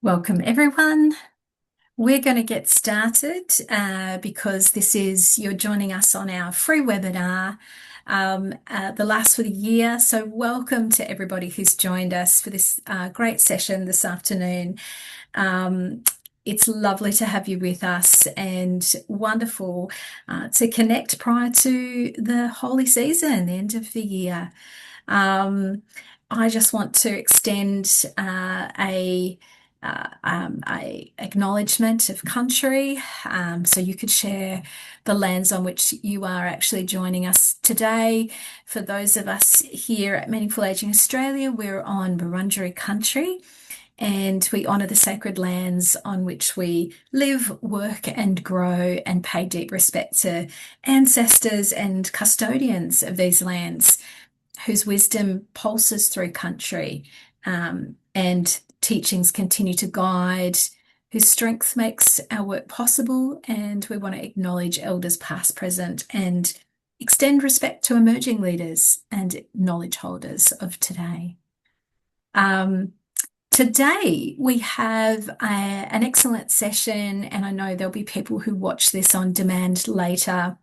Welcome, everyone. We're going to get started because you're joining us on our free webinar, the last for the year. So, welcome to everybody who's joined us for this great session this afternoon. It's lovely to have you with us and wonderful to connect prior to the holy season, the end of the year. Um, I just want to extend a acknowledgement of country. So you could share the lands on which you are actually joining us today. For those of us here at Meaningful Aging Australia, we're on Wurundjeri country. And we honour the sacred lands on which we live, work, and grow, and pay deep respect to ancestors and custodians of these lands whose wisdom pulses through country, and teachings continue to guide, whose strength makes our work possible. And we want to acknowledge elders past, present, and extend respect to emerging leaders and knowledge holders of today. Today we have an excellent session, and I know there'll be people who watch this on demand later.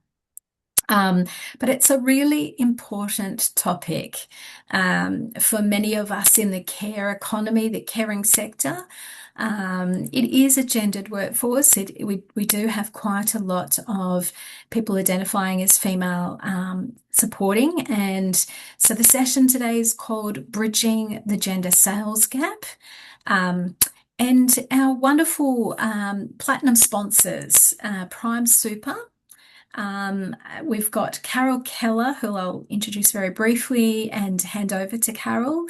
But it's a really important topic for many of us in the care economy, the caring sector. It is a gendered workforce. We do have quite a lot of people identifying as female supporting. And so the session today is called Bridging the Gender Sales Gap. And our wonderful platinum sponsors, Prime Super. We've got Carol Keller, who I'll introduce very briefly and hand over to Carol.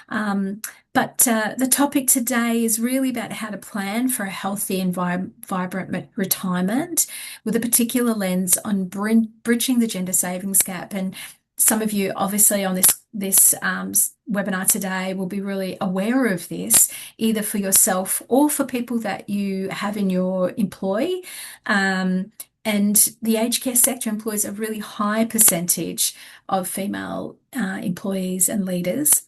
But the topic today is really about how to plan for a healthy and vibrant retirement with a particular lens on bridging the gender savings gap. And some of you, obviously, on this webinar today will be really aware of this, either for yourself or for people that you have in your employ. And the aged care sector employs a really high percentage of female employees and leaders.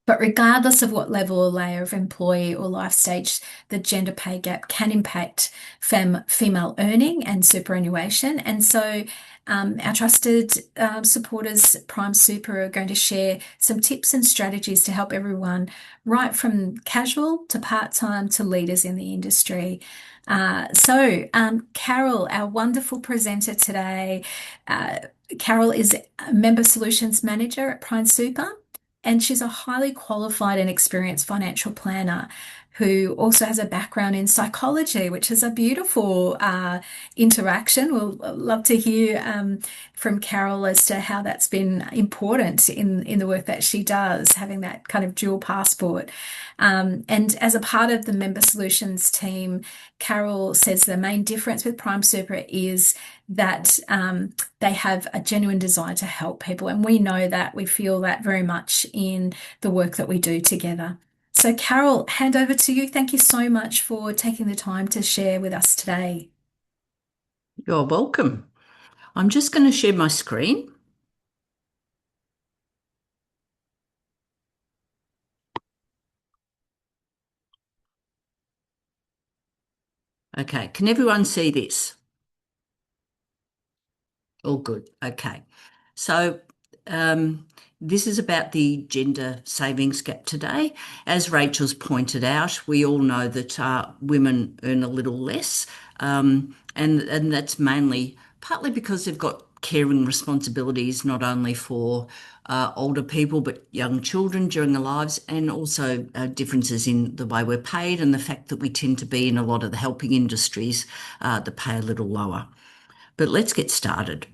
But regardless of what level or layer of employee or life stage, the gender pay gap can impact female earning and superannuation. And so our trusted supporters, Prime Super, are going to share some tips and strategies to help everyone, right from casual to part-time to leaders in the industry. Carol, our wonderful presenter today, Carol is a Member Solutions Manager at Prime Super. And she's a highly qualified and experienced financial planner who also has a background in psychology, which is a beautiful interaction. We'll love to hear from Carol as to how that's been important in the work that she does, having that kind of dual passport. And as a part of the Member Solutions team, Carol says the main difference with Prime Super is that they have a genuine desire to help people. And we know that, we feel that very much in the work that we do together. So Carol, hand over to you. Thank you so much for taking the time to share with us today. You're welcome. I'm just going to share my screen. Okay, can everyone see this? All good. Okay. So this is about the gender savings gap today. As Rachel's pointed out, we all know that women earn a little less, and that's mainly partly because they've got caring responsibilities not only for older people but young children during their lives, and also differences in the way we're paid and the fact that we tend to be in a lot of the helping industries that pay a little lower. But let's get started.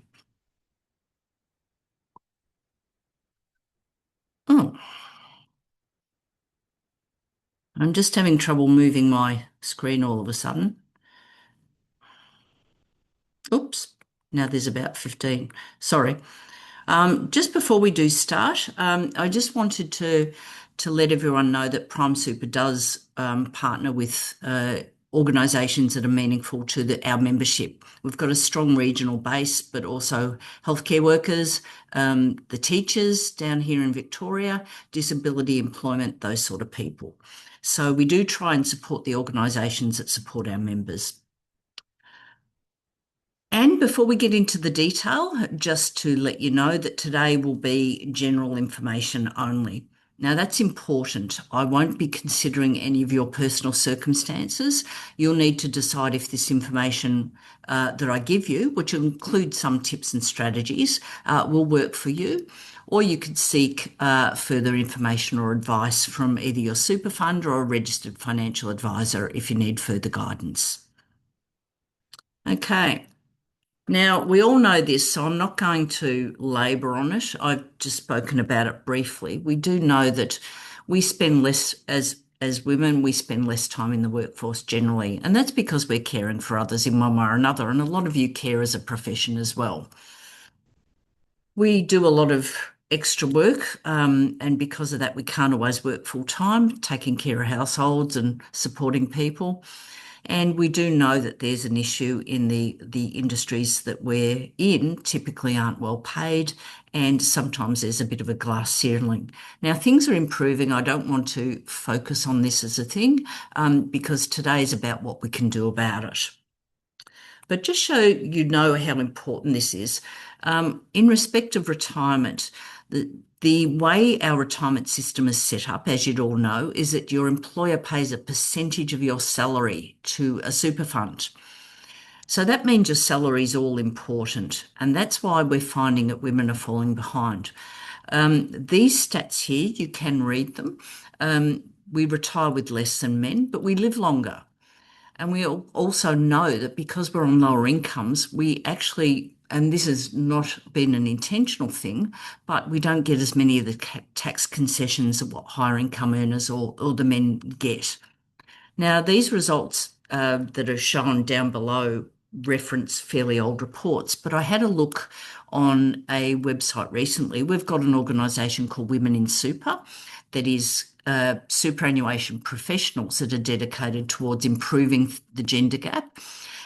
Oh, I'm just having trouble moving my screen all of a sudden. Oops, now there's about 15. Sorry. Just before we do start, I just wanted to let everyone know that Prime Super does partner with organisations that are meaningful to our membership. We've got a strong regional base, but also healthcare workers, the teachers down here in Victoria, disability employment, those sort of people. So we do try and support the organisations that support our members. And before we get into the detail, just to let you know that today will be general information only. Now, that's important. I won't be considering any of your personal circumstances. You'll need to decide if this information that I give you, which will include some tips and strategies, will work for you. Or you could seek further information or advice from either your super fund or a registered financial advisor if you need further guidance. Okay. Now, we all know this, so I'm not going to labour on it. I've just spoken about it briefly. We do know that we spend less, as women, we spend less time in the workforce generally, and that's because we're caring for others in one way or another, and a lot of you care as a profession as well. We do a lot of extra work, and because of that, we can't always work full time, taking care of households and supporting people. And we do know that there's an issue in the industries that we're in, typically aren't well paid, and sometimes there's a bit of a glass ceiling. Now, things are improving. I don't want to focus on this as a thing because today is about what we can do about it. But just so you know how important this is, in respect of retirement, the way our retirement system is set up, as you'd all know, is that your employer pays a percentage of your salary to a super fund. So that means your salary is all important. And that's why we're finding that women are falling behind. These stats here, you can read them. We retire with less than men, but we live longer. And we also know that because we're on lower incomes, we actually, and this has not been an intentional thing, but we don't get as many of the tax concessions of what higher income earners or the men get. Now, these results that are shown down below reference fairly old reports, but I had a look on a website recently. We've got an organisation called Women in Super that is superannuation professionals that are dedicated towards improving the gender gap.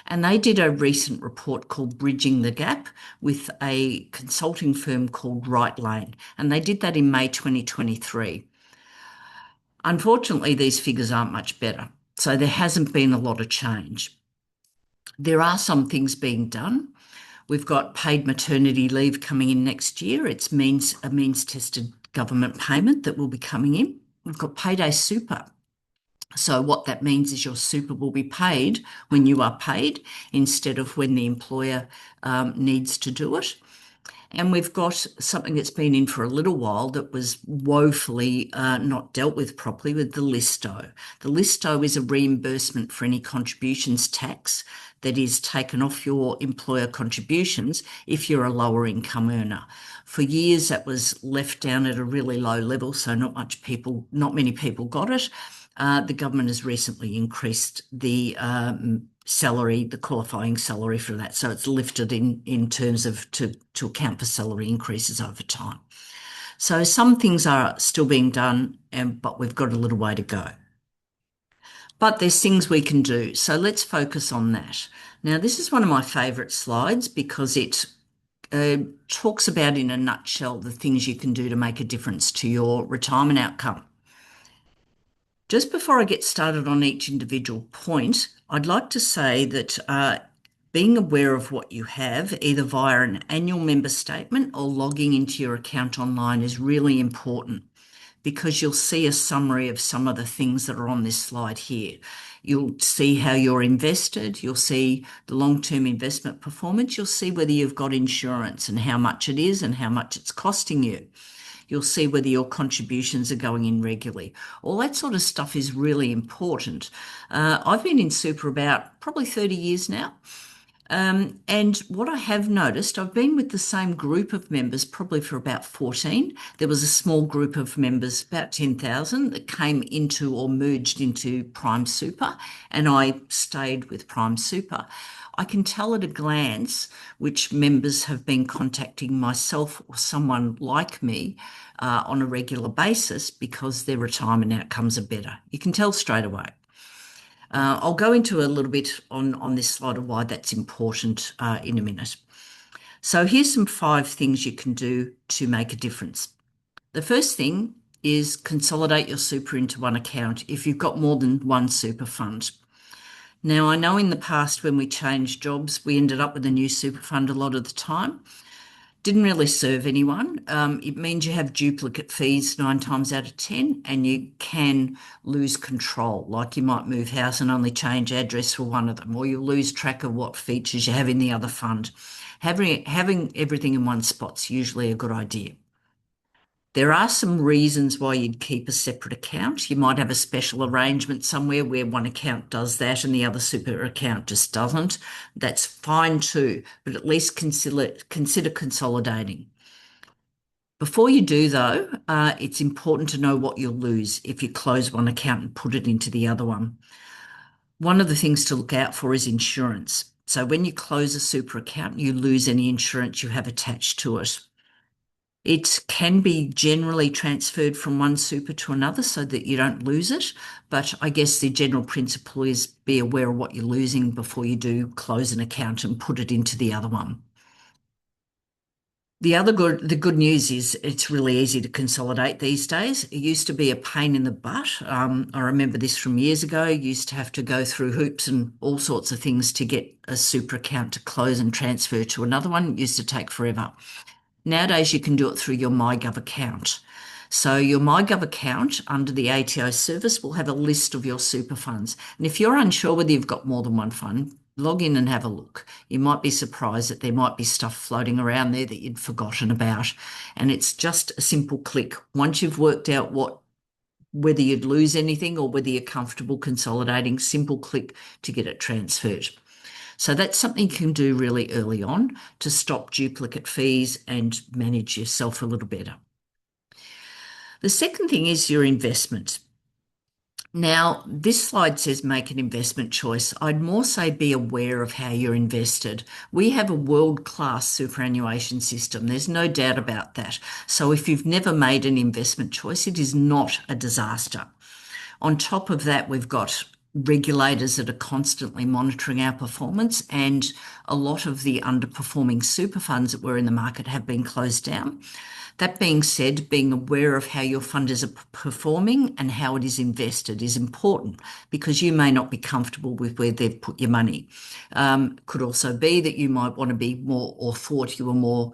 And they did a recent report called Bridging the Gap with a consulting firm called Right Lane. And they did that in May 2023. Unfortunately, these figures aren't much better. So there hasn't been a lot of change. There are some things being done. We've got paid maternity leave coming in next year. It's a means-tested government payment that will be coming in. We've got payday super. So what that means is your super will be paid when you are paid instead of when the employer needs to do it. And we've got something that's been in for a little while that was woefully not dealt with properly with the LISTO. The LISTO is a reimbursement for any contributions tax that is taken off your employer contributions if you're a lower income earner. For years, that was left down at a really low level, so not many people got it. The government has recently increased the salary, the qualifying salary for that. So it's lifted in terms of to account for salary increases over time. So some things are still being done, but we've got a little way to go. But there's things we can do. So let's focus on that. Now, this is one of my favourite slides because it talks about in a nutshell the things you can do to make a difference to your retirement outcome. Just before I get started on each individual point, I'd like to say that being aware of what you have, either via an annual member statement or logging into your account online, is really important because you'll see a summary of some of the things that are on this slide here. You'll see how you're invested. You'll see the long-term investment performance. You'll see whether you've got insurance and how much it is and how much it's costing you. You'll see whether your contributions are going in regularly. All that sort of stuff is really important. I've been in super about probably 30 years now. And what I have noticed, I've been with the same group of members probably for about 14. There was a small group of members, about 10,000, that came into or merged into Prime Super, and I stayed with Prime Super. I can tell at a glance which members have been contacting myself or someone like me on a regular basis because their retirement outcomes are better. You can tell straight away. I'll go into a little bit on this slide of why that's important in a minute. So here's some 5 things you can do to make a difference. The first thing is consolidate your super into one account if you've got more than one super fund. Now, I know in the past when we changed jobs, we ended up with a new super fund a lot of the time. Didn't really serve anyone. It means you have duplicate fees 9 times out of 10, and you can lose control. Like you might move house and only change address for one of them, or you'll lose track of what features you have in the other fund. Having everything in one spot's usually a good idea. There are some reasons why you'd keep a separate account. You might have a special arrangement somewhere where one account does that and the other super account just doesn't. That's fine too, but at least consider consolidating. Before you do, though, it's important to know what you'll lose if you close one account and put it into the other one. One of the things to look out for is insurance. So when you close a super account, you lose any insurance you have attached to it. It can be generally transferred from one super to another so that you don't lose it. But I guess the general principle is be aware of what you're losing before you do close an account and put it into the other one. The good news is it's really easy to consolidate these days. It used to be a pain in the butt. I remember this from years ago. You used to have to go through hoops and all sorts of things to get a super account to close and transfer to another one. It used to take forever. Nowadays, you can do it through your MyGov account. So your MyGov account under the ATO service will have a list of your super funds. And if you're unsure whether you've got more than one fund, log in and have a look. You might be surprised that there might be stuff floating around there that you'd forgotten about. And it's just a simple click. Once you've worked out whether you'd lose anything or whether you're comfortable consolidating, simple click to get it transferred. So that's something you can do really early on to stop duplicate fees and manage yourself a little better. The second thing is your investment. Now, this slide says make an investment choice. I'd more say be aware of how you're invested. We have a world-class superannuation system. There's no doubt about that. So if you've never made an investment choice, it is not a disaster. On top of that, we've got regulators that are constantly monitoring our performance, and a lot of the underperforming super funds that were in the market have been closed down. That being said, being aware of how your fund is performing and how it is invested is important because you may not be comfortable with where they've put your money. Could also be that you might want to be more or thought you were more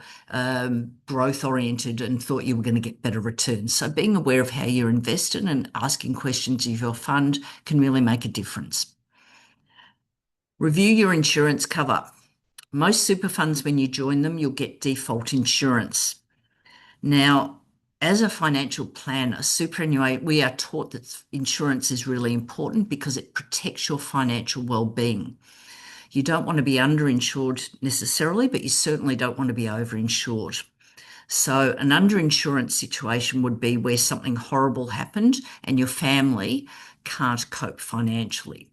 growth oriented and thought you were going to get better returns. So being aware of how you're invested and asking questions of your fund can really make a difference. Review your insurance cover. Most super funds, when you join them, you'll get default insurance. Now, as a financial planner, superannuation, we are taught that insurance is really important because it protects your financial well-being. You don't want to be underinsured necessarily, but you certainly don't want to be overinsured. So an underinsurance situation would be where something horrible happened and your family can't cope financially.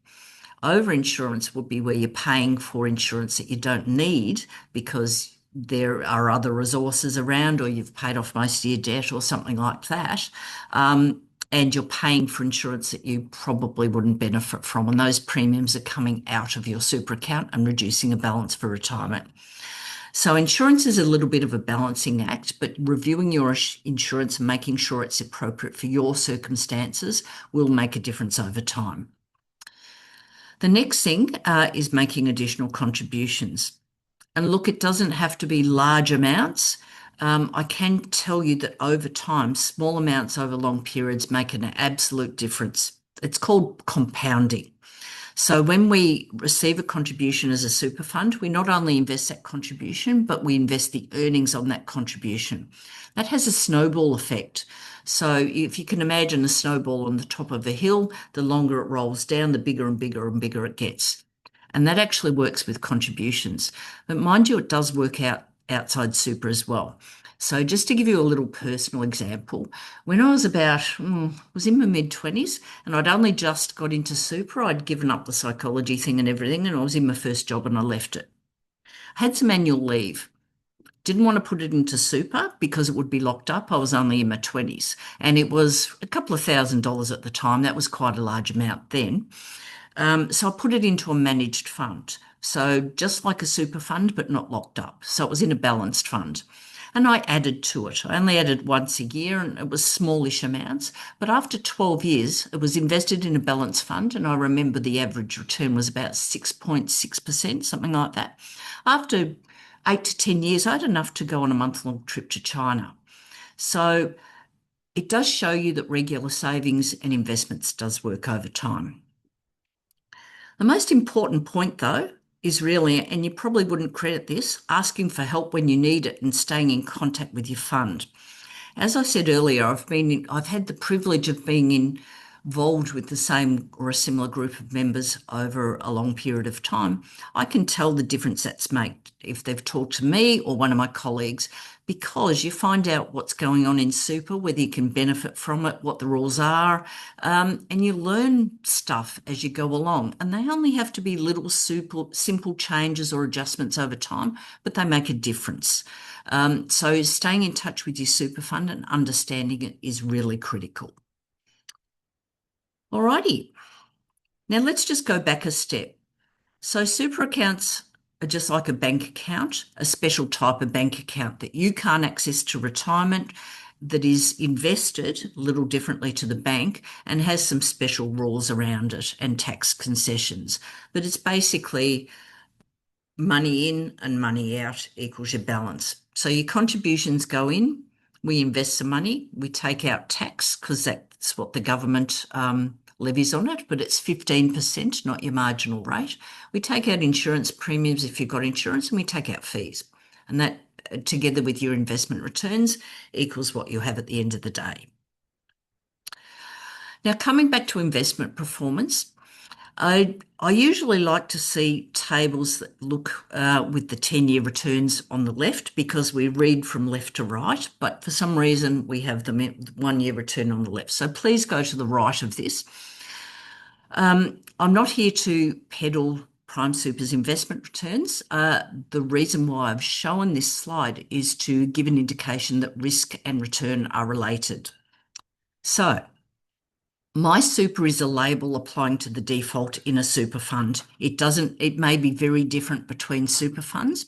Overinsurance would be where you're paying for insurance that you don't need because there are other resources around or you've paid off most of your debt or something like that. And you're paying for insurance that you probably wouldn't benefit from. And those premiums are coming out of your super account and reducing a balance for retirement. So insurance is a little bit of a balancing act, but reviewing your insurance and making sure it's appropriate for your circumstances will make a difference over time. The next thing is making additional contributions. And look, it doesn't have to be large amounts. I can tell you that over time, small amounts over long periods make an absolute difference. It's called compounding. So when we receive a contribution as a super fund, we not only invest that contribution, but we invest the earnings on that contribution. That has a snowball effect. So if you can imagine a snowball on the top of a hill, the longer it rolls down, the bigger and bigger and bigger it gets. And that actually works with contributions. But mind you, it does work out outside super as well. So just to give you a little personal example, when I was was in my mid-20s and I'd only just got into super, I'd given up the psychology thing and everything, and I was in my first job and I left it. I had some annual leave. Didn't want to put it into super because it would be locked up. I was only in my 20s and it was a couple of $1,000s at the time. That was quite a large amount then. So I put it into a managed fund. So just like a super fund, but not locked up. So it was in a balanced fund. And I added to it. I only added once a year and it was smallish amounts. But after 12 years, it was invested in a balanced fund. And I remember the average return was about 6.6%, something like that. After 8 to 10 years, I had enough to go on a month-long trip to China. So it does show you that regular savings and investments does work over time. The most important point, though, is really, and you probably wouldn't credit this, asking for help when you need it and staying in contact with your fund. As I said earlier, I've had the privilege of being involved with the same or a similar group of members over a long period of time. I can tell the difference that's made if they've talked to me or one of my colleagues, because you find out what's going on in super, whether you can benefit from it, what the rules are, and you learn stuff as you go along. And they only have to be little simple changes or adjustments over time, but they make a difference. So staying in touch with your super fund and understanding it is really critical. Alrighty, now let's just go back a step. So super accounts are just like a bank account, a special type of bank account that you can't access to retirement, that is invested a little differently to the bank and has some special rules around it and tax concessions. But it's basically money in and money out equals your balance. So your contributions go in, we invest some money, we take out tax because that's what the government levies on it, but it's 15%, not your marginal rate. We take out insurance premiums if you've got insurance, and we take out fees. And that, together with your investment returns, equals what you have at the end of the day. Now, coming back to investment performance, I usually like to see tables that look with the 10-year returns on the left because we read from left to right, but for some reason we have the 1-year return on the left. So please go to the right of this. I'm not here to peddle Prime Super's investment returns. The reason why I've shown this slide is to give an indication that risk and return are related. So my super is a label applying to the default in a super fund. It may be very different between super funds.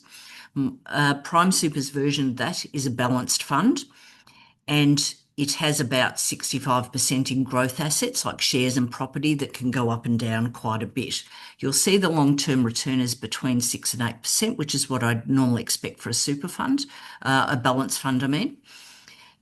Prime Super's version of that is a balanced fund, and it has about 65% in growth assets like shares and property that can go up and down quite a bit. You'll see the long-term return is between 6 and 8%, which is what I'd normally expect for a super fund, a balanced fund, I mean.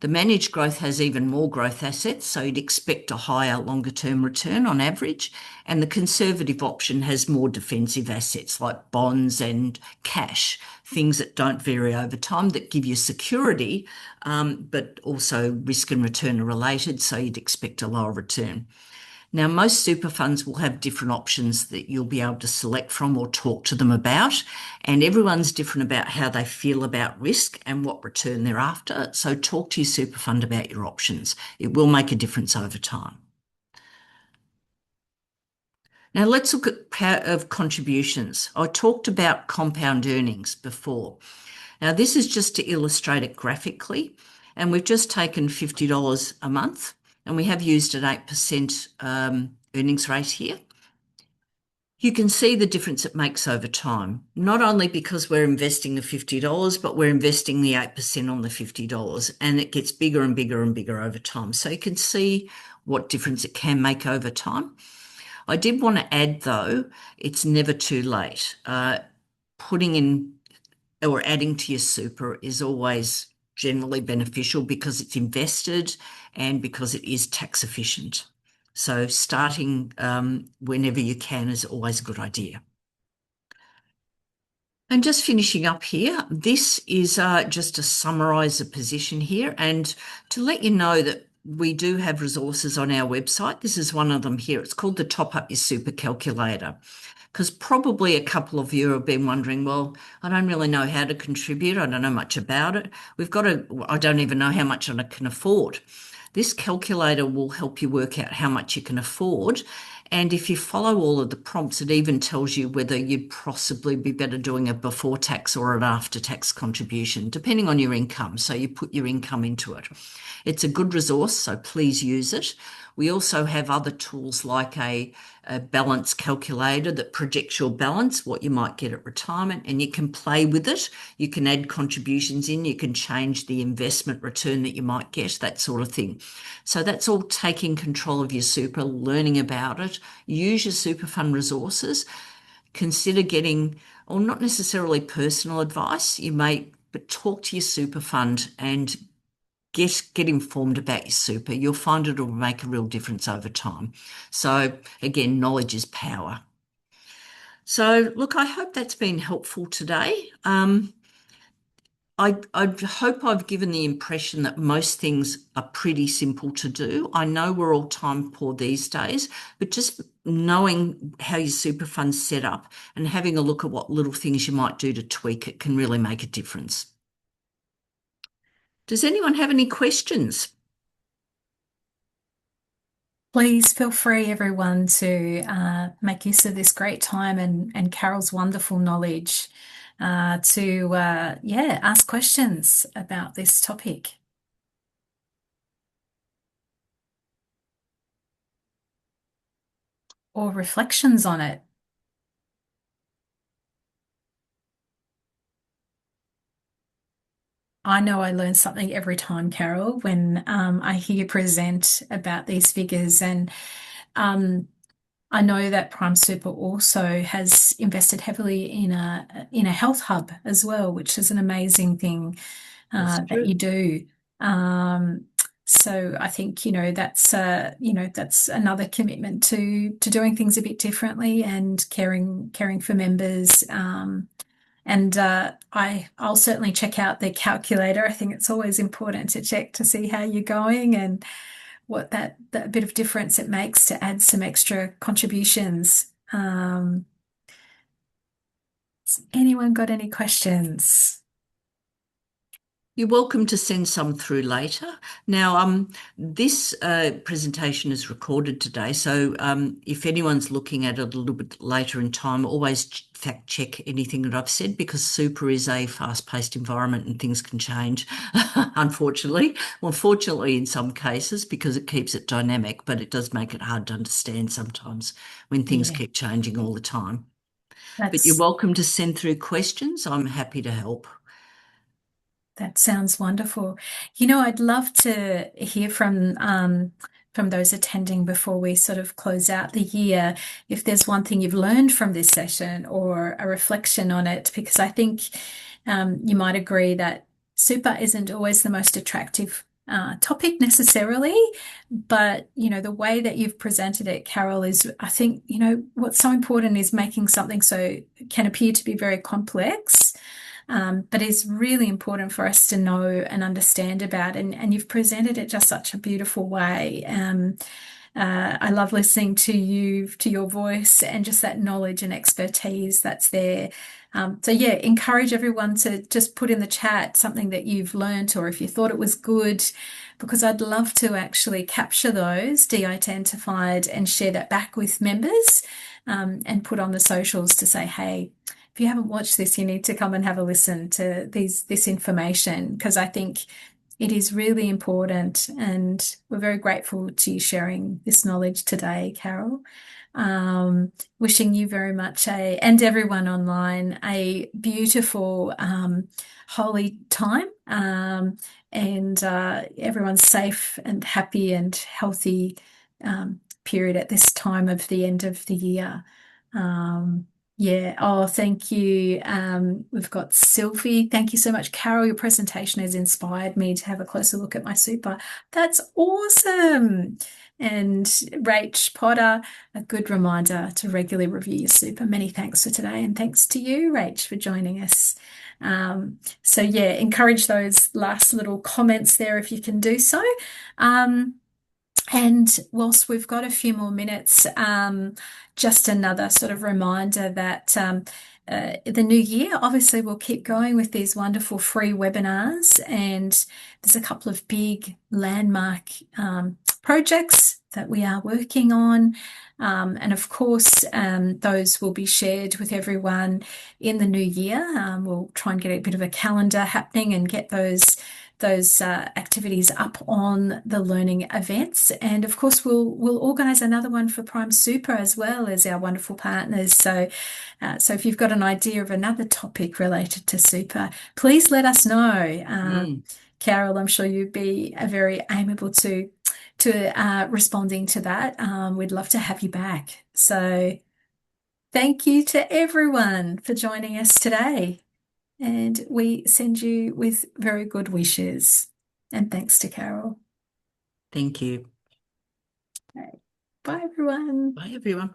The managed growth has even more growth assets, so you'd expect a higher longer term return on average. And the conservative option has more defensive assets like bonds and cash, things that don't vary over time that give you security, but also risk and return are related, so you'd expect a lower return. Now, most super funds will have different options that you'll be able to select from or talk to them about, and everyone's different about how they feel about risk and what return they're after. So talk to your super fund about your options. It will make a difference over time. Now let's look at power of contributions. I talked about compound earnings before. Now this is just to illustrate it graphically, and we've just taken $50 a month and we have used an 8% earnings rate here. You can see the difference it makes over time, not only because we're investing the $50, but we're investing the 8% on the $50, and it gets bigger and bigger and bigger over time. So you can see what difference it can make over time. I did want to add, though, it's never too late. Putting in or adding to your super is always generally beneficial because it's invested and because it is tax efficient. So starting whenever you can is always a good idea. And just finishing up here, this is just to summarise the position here and to let you know that we do have resources on our website. This is one of them here. It's called the Top Up Your Super Calculator, because probably a couple of you have been wondering, well, I don't really know how to contribute. I don't know much about it. I don't even know how much I can afford. This calculator will help you work out how much you can afford And if you follow all of the prompts, it even tells you whether you'd possibly be better doing a before tax or an after tax contribution, depending on your income. So you put your income into it. It's a good resource, so please use it. We also have other tools like a balance calculator that projects your balance, what you might get at retirement, and you can play with it. You can add contributions in, you can change the investment return that you might get, that sort of thing. So that's all taking control of your super, learning about it. Use your super fund resources. Consider getting, or not necessarily personal advice, you may, but talk to your super fund and get informed about your super. You'll find it'll make a real difference over time. So again, knowledge is power. So look, I hope that's been helpful today. I hope I've given the impression that most things are pretty simple to do. I know we're all time poor these days, but just knowing how your super fund's set up and having a look at what little things you might do to tweak it can really make a difference. Does anyone have any questions? Please feel free, everyone, to make use of this great time and Carol's wonderful knowledge to, yeah, ask questions about this topic or reflections on it. I know I learn something every time, Carol, when I hear you present about these figures. And um, I know that Prime Super also has invested heavily in a health hub as well, which is an amazing thing That's that you true. do. Um, so I think, that's another commitment to doing things a bit differently and caring for members. And I'll certainly check out the calculator. I think it's always important to check to see how you're going and what that bit of difference it makes to add some extra contributions. Has anyone got any questions? You're welcome to send some through later. Now, this presentation is recorded today, so if anyone's looking at it a little bit later in time, always fact check anything that I've said because super is a fast-paced environment and things can change, unfortunately. Well, fortunately, in some cases, because it keeps it dynamic, but it does make it hard to understand sometimes when things Yeah, keep changing all the time. But you're that's welcome to send through questions. I'm happy to help. that sounds wonderful. I'd love to hear from those attending before we sort of close out the year, if there's one thing you've learned from this session or a reflection on it, because I think you might agree that super isn't always the most attractive topic necessarily, but the way that you've presented it, Carol, is I think what's so important is making something so can appear to be very complex but is really important for us to know and understand about. And you've presented it just such a beautiful way. I love listening to you, to your voice, and just that knowledge and expertise that's there. So yeah, encourage everyone to just put in the chat something that you've learnt or if you thought it was good, because I'd love to actually capture those de-identified and share that back with members and put on the socials to say, hey, if you haven't watched this, you need to come and have a listen to this information because I think it is really important, and we're very grateful to you sharing this knowledge today, Carol. Wishing you very much and everyone online a beautiful holy time, and everyone's safe and happy and healthy period at this time of the end of the year. Um, yeah. Oh, thank you. We've got Sylvie. Thank you so much, Carol. Your presentation has inspired me to have a closer look at my super. That's awesome. And Rach Potter, a good reminder to regularly review your super. Many thanks for today. And thanks to you, Rach, for joining us. So yeah, encourage those last little comments there if you can do so. And whilst we've got a few more minutes, just another sort of reminder that the new year, obviously, we'll keep going with these wonderful free webinars. And there's a couple of big landmark projects that we are working on. And of course, those will be shared with everyone in the new year. We'll try and get a bit of a calendar happening and get those activities up on the learning events. And of course, we'll organise another one for Prime Super as well as our wonderful partners. So if you've got an idea of another topic related to super, please let us know. Mm. Carol, I'm sure you'd be very amiable to responding to that. We'd love to have you back. So thank you to everyone for joining us today. And we send you with very good wishes. And thanks to Carol. Thank you. Okay. Bye, everyone. Bye, everyone.